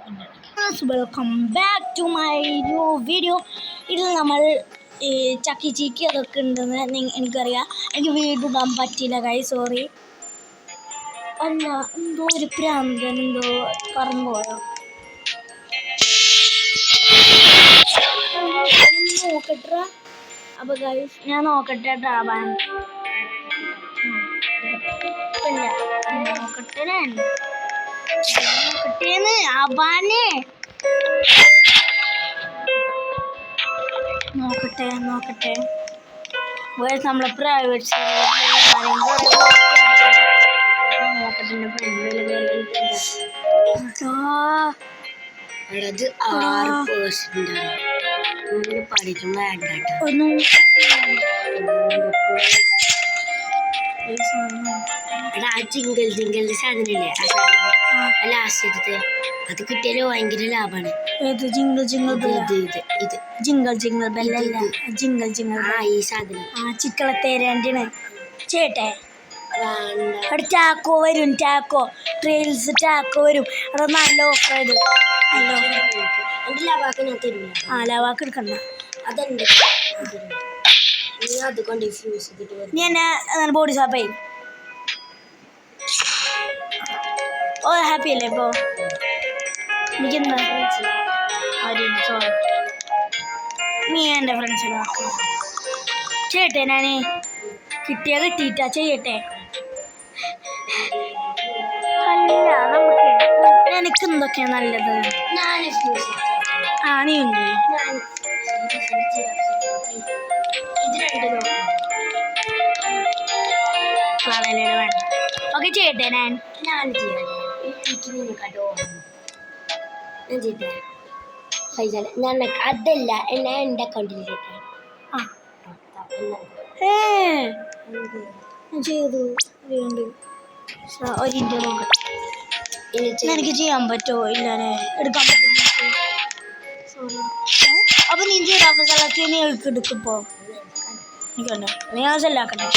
Welcome back to my new video. ഇതിൽ നമ്മൾ ചക്കി ചീക്കി അതൊക്കെ ഉണ്ടെന്ന് എനിക്കറിയാം. എനിക്ക് വീഡിയോ ഇടാൻ പറ്റിയില്ല ഗൈ, സോറി. അല്ല, എന്തോ ഒരു പ്രാന്തൻ എന്തോ പറഞ്ഞു പോയോ. നോക്കട്ടെ. അപ്പോൾ ഗൈസ് ഞാൻ നോക്കട്ടെ ട്രാവാൻ. നോക്കട്ടേന്ന് ആവാനേ. നോക്കട്ടെ നമ്മളെ പ്രൈവറ്റ് ജിങ്കൽ ജിങ്കലിന്റെ സാധനമില്ലേ, ലാസ്റ്റ് അത് കിട്ടിയാല് ഭയങ്കര ലാഭാണ്. ജിങ്കിൾ ജിങ്കിൾ ജിങ്കിൾ ജിങ്കിൾ ബെല്ലല്ല, ജിങ്കിൾ ജിങ്കിൾ. ഈ സാധനം ചിക്കളത്തേരേണ്ടിന് ചേട്ടെ. അവിടെ ടാക്കോ വരും, ടാക്കോ ട്രെയിൽസ് ടാക്കോ വരും. അവിടെ നല്ല ഓഫർ ആയത്. എന്റെ ലാവാക്ക് ഞാൻ തരില്ല. ലാവാക്ക് എടുക്കണ്ട. അതെന്റെ അതുകൊണ്ട് ഫ്യൂസ് ചെയ്തിട്ട് നീ എന്നെ ബോഡി ഷോപ്പായി. ഓ ഹാപ്പി അല്ലേ ഇപ്പോൾ? എനിക്കെന്താ നീ എൻ്റെ ഫ്രണ്ട്സിനെ ചെയ്യട്ടെ. ഞാൻ കിട്ടിയാൽ കിട്ടിയിട്ടാ ചെയ്യട്ടെ. അല്ല, നമുക്ക് എനിക്ക് എന്തൊക്കെയാ നല്ലത്? നീ ഉണ്ട്. വേണ്ട. ഓക്കെ ചെയ്യട്ടെ. ഞാൻ ചെയ്യാം. ഞാൻ അതല്ല എന്നെ എൻ്റെ അക്കൗണ്ടിൽ ചെയ്തു. എനിക്ക് ചെയ്യാൻ പറ്റുമോ? ഇല്ലാനെ എടുക്കാൻ പറ്റും. സോറി. അപ്പൊ നീ ജിറാഫ് സ്ഥലത്ത് നീ എടുക്കിപ്പോ എനിക്കുണ്ട്. നീ ആ സെല്ലാക്കട്ടെ.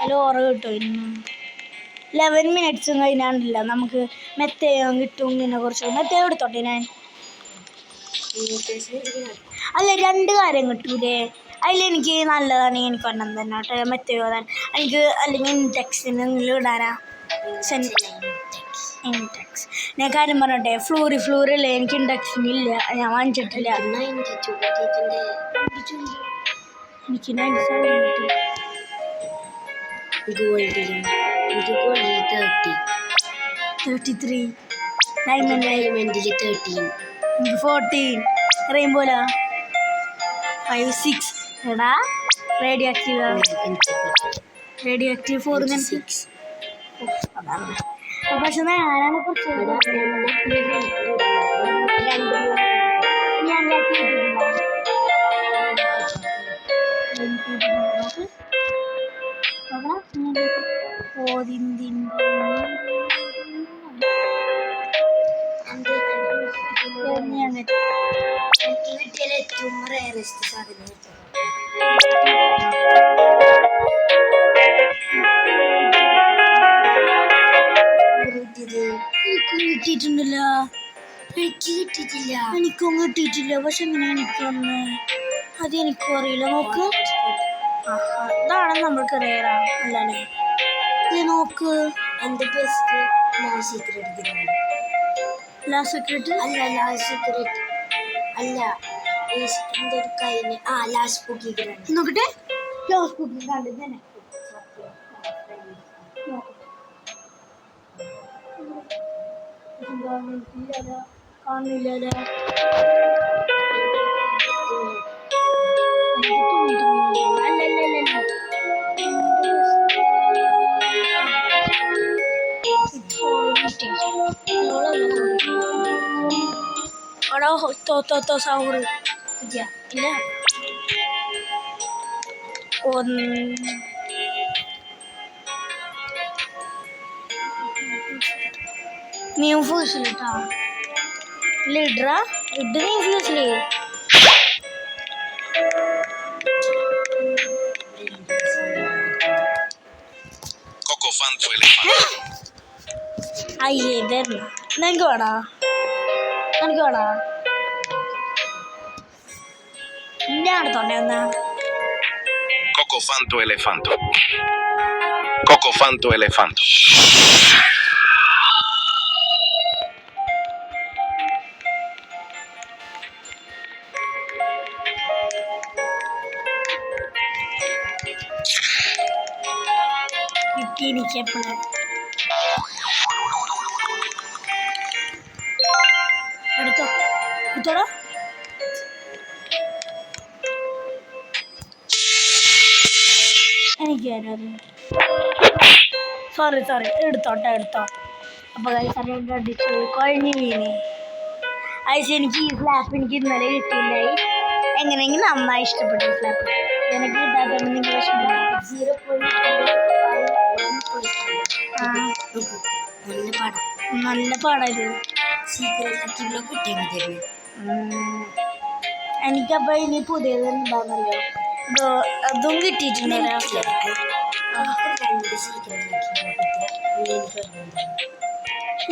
ഹലോ, ഓർമ്മ കിട്ടുമോ? ഇന്ന് 11 minutes കഴിഞ്ഞാണ്ടില്ല നമുക്ക് മെത്തയും കിട്ടും. ഇതിനെ കുറിച്ച് മെത്തയോ എടുത്തോട്ടെ. ഞാൻ അല്ല 2 കാര്യം കിട്ടൂലേ? അതിലെനിക്ക് നല്ലതാണ്. എനിക്ക് ഒന്നും തന്നെ കേട്ടോ മെത്തയോ താൻ എനിക്ക്. അല്ലെങ്കിൽ ഇൻടെക്സിന് ഇടാനാ. ഇൻടെക്സ് ഞാൻ കാര്യം പറഞ്ഞോട്ടെ. ഫ്ലൂറില്ലേ, എനിക്ക് ഇൻടെക്സിനില്ല. ഞാൻ വാങ്ങിച്ചിട്ടില്ല. എനിക്ക് 33 ഡയമണ്ടില് 13 14 റെയിൻബോലാ 5 6. എടാ റേഡിയോ ആക്റ്റീവ് 4 അതാണ്. പക്ഷെ ഞാനാണ് കുറച്ച് ഏറ്റവും റയറസ്റ്റ് സാധനം കിട്ടിയിട്ടില്ല. എനിക്കും കിട്ടിയിട്ടില്ല. പക്ഷെ എങ്ങനെ എനിക്കൊന്ന് അതെനിക്കും അറിയില്ല. നോക്ക്, ഇതാണ് നമ്മൾക്ക് റയറാ അല്ലേ? ഇത് നോക്ക്. എൻ്റെ ബെസ്റ്റ് ലാസ്റ്റ് സീക്രട്ട് അല്ല എന്തൊരു കഴിഞ്ഞ് ലാസ്റ്റ് ബുക്ക് നോക്കട്ടെ. ലാസ്റ്റ് ബുക്ക് കണ്ടു തന്നെ കാണില്ല. അവിടെ സൗറ് ഇല്ല. നീ ഫ്യൂസിലിട്ടാ ഇടറാ ഇട്ട്. നീ ഫ്യൂസിലേ Coco Fan tu elefante. അയ്യേ തരണം. നിനക്ക് വേണോ? നിനക്ക് വേണോ? ഞാൻ എടുത്തോണ്ടേ എന്നാ. Cocofanto elefanto. Cocofanto elefanto. കിട്ടി എനിക്ക് എപ്പോഴും. എടുത്തോ എടുത്തോടാ. എനിക്ക് തരാം. സോറി എടുത്തോ. അപ്പോൾ കൈസറിയൊക്കെ അടിച്ചു കുഴഞ്ഞു വീണി. അയച്ച് എനിക്ക് ഈ സ്ലാപ്പ് എനിക്ക് ഇന്നലെ കിട്ടിയില്ലായി. എങ്ങനെയെങ്കിലും നന്നായി ഇഷ്ടപ്പെട്ടു ഈ സ്ലാപ്പ്. എനിക്ക് കിട്ടാത്തതുകൊണ്ട് നിങ്ങൾ വിഷമില്ല. 0.5 നല്ല പാടാ ഇത്. എനിക്കപ്പോൾ ഇനി പുതിയത് എന്താണെന്നറിയോ, അതും കിട്ടിയിട്ടുണ്ടല്ലോ.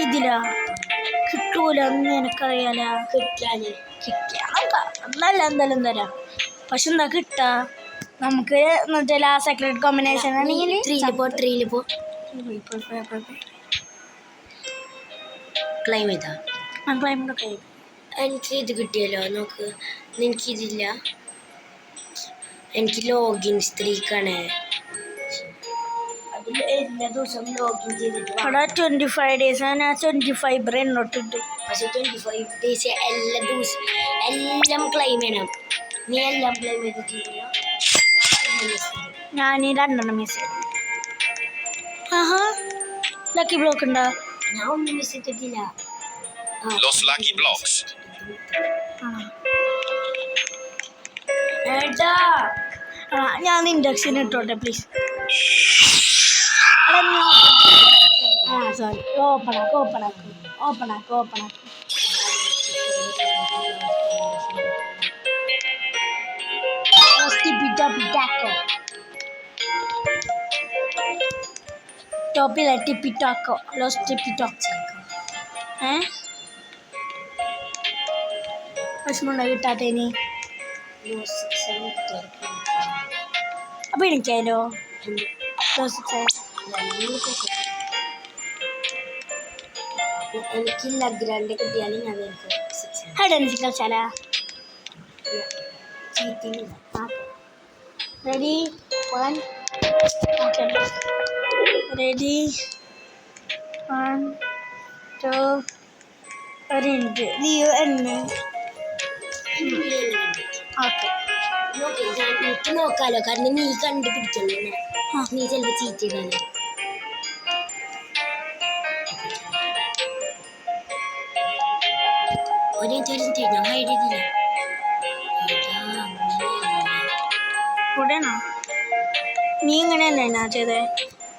ഇതിലാ കിട്ടൂല എന്ന് എനിക്കറിയാല. കിട്ടിയാൽ എന്തായാലും തരാം. പക്ഷെ എന്താ കിട്ടാ നമുക്ക് എന്നുവെച്ചാൽ ആ സെക്രട്ട് കോമ്പിനേഷൻ ആണെങ്കിൽ ക്ലൈം ചെയ്താ ക്ലൈമറ്റൊക്കെ എനിക്ക് ഇത് കിട്ടിയല്ലോ. നോക്ക്, എനിക്കിതില്ല. എനിക്ക് ലോഗിൻ സ്ത്രീക്കാണ്. അതിൽ എല്ലാ ദിവസവും ലോഗിൻ ചെയ്തിട്ട് അവിടെ 25 days ഞാൻ 25 ബ്രെയിൻ നോട്ടിട്ടു. പക്ഷെ 25 days എല്ലാ ദിവസം എല്ലാം ക്ലെയിം ചെയ്യണം. നീ എല്ലാം ക്ലെയിം ചെയ്തിട്ടില്ല. ഞാൻ ഈ 2 മിസ് ചെയ്തു. ആഹാ ലക്കി ബ്ലോക്ക് ഉണ്ടോ? ഞാൻ ഒന്നും മിസ് ചെയ്തിട്ടില്ല. Los Lucky Blocks. ഞാൻ ഇൻഡക്ഷൻ ഇട്ടോട്ടെ പ്ലീസ്. സോറി, ഓപ്പണാക്ക്. ടോപ്പിലെ ടിപ്പിറ്റാക്കോ ലോസ് ടിപ്പിറ്റാക്കോ. വിഷമമുണ്ടോ കിട്ടാത്തതിന്? അപ്പോൾ എനിക്കായാലോ എനിക്ക് ലഗ്രാൻഡ് കിട്ടിയാലും ഞാൻ ഹൈഡൻസി കളിച്ചാലാ? റെഡി 1 റെഡി 1 2 ഒരു മിനിറ്റ് ലിയോ എന്ന് ഓക്കെ. എനിക്ക് നോക്കാലോ, കാരണം നീ കണ്ടുപിടിച്ചല്ലോ. നീ ചിലപ്പോൾ ചീറ്റ് ചെയ്താലോ. ഒരു ഞാൻ ഹൈഡ് ചെയ്തില്ല. കൂടെയാണോ? നീ ഇങ്ങനെയല്ലേ എന്നാ ചെയ്തേ?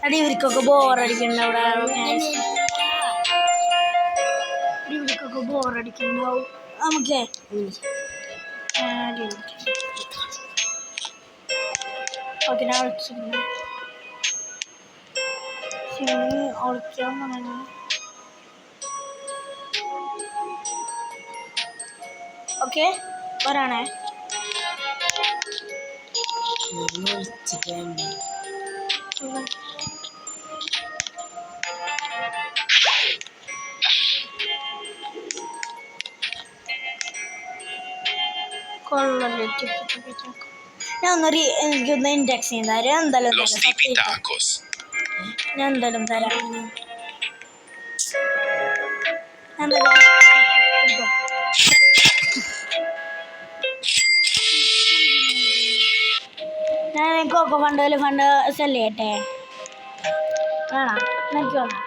അടി ഇവർക്കൊക്കെ ബോറടിക്കണ്ട അവിടെ. ഇവർക്കൊക്കെ ബോറടിക്കണ്ടാവും. നമുക്കേ ഓക്കെ ഞാൻ വിളിച്ചിരുന്നു. ഒളിക്കാൻ പറഞ്ഞു. ഓക്കെ ഒരാണേ. കൊള്ളല്ലേ ഞാൻ എനിക്കൊന്ന് ഇൻഡെക്സ് ചെയ്താൽ എന്തായാലും Los tipitacos. ഞാൻ എന്തായാലും തരാം. ഞാൻ കോക്കോ ഫണ്ട് സെല് ചെയ്യട്ടെ? വേണോ? എനിക്ക് വേണം.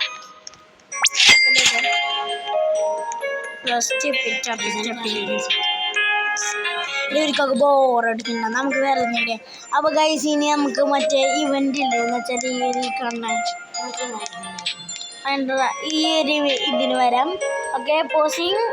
ഇവർക്കൊക്കെ ബോറടിക്കണ്ട, നമുക്ക് വേറെ നേടിയ. അപ്പോൾ ഗൈസ് ഇനി നമുക്ക് മറ്റേ ഇവൻ്റ് ഇല്ലേ എന്ന് വെച്ചാൽ ഈ ഒരു കാണാൻ ഈ ഒരു ഇതിന് വരാം. Okay pausing.